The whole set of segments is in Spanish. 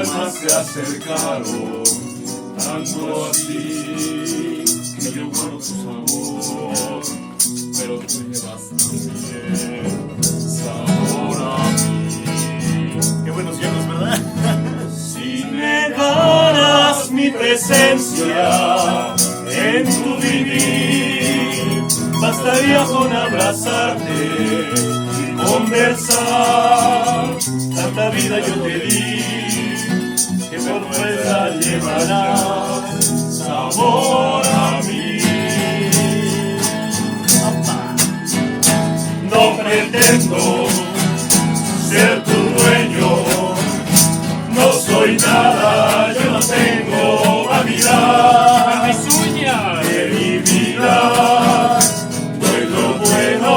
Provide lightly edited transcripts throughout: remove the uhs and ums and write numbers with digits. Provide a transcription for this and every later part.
almas se acercaron, tanto así que yo guardo tu sabor, pero tú llevas también sabor a mí. Qué buenos hielos, ¿verdad? Si negaras mi presencia en tu vivir, bastaría con abrazarte y conversar. Tanta vida yo te di, que por fuerza llevarás sabor a mí. No pretendo ser tu dueño, no soy nada, yo no tengo vanidad. ¡Es suya! De mi vida doy lo bueno,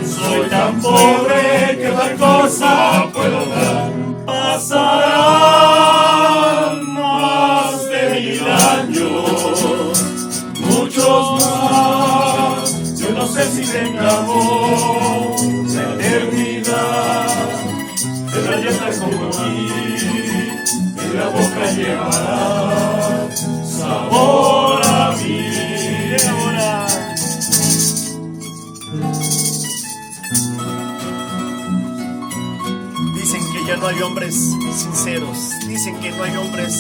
soy tan pobre que tal cosa puedo dar. Pasarán más de 1000 años, muchos más, yo no sé si tengamos la eternidad. Pero ya está como aquí, en la boca llevará sabor a mí. Ahora. Dicen que ya no hay hombres sinceros. Dicen que no hay hombres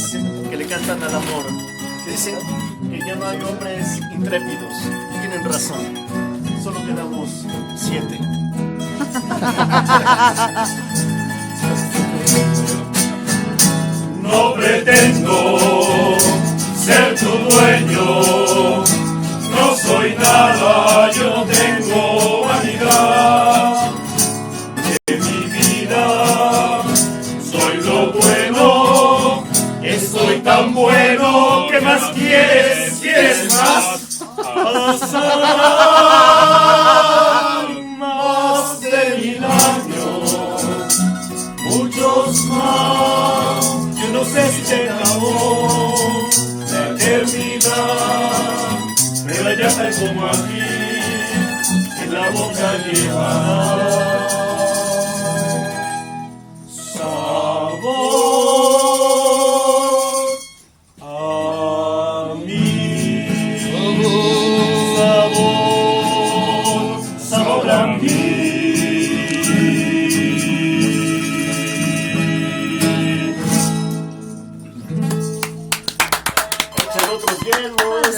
que le cantan al amor. Dicen que ya no hay hombres intrépidos. Tienen razón. Solo quedamos 7. No pretendo ser tu dueño, no soy nada, yo no tengo vanidad. De mi vida soy lo bueno, estoy tan bueno, ¿qué más quieres? ¿Quieres más? Pasarán más de 1000 años, muchos más, yo no sé si tengamos la eternidad, pero ya está como aquí, en la boca llevará sabor a mí. Sabor a mí. Echan otros hielos.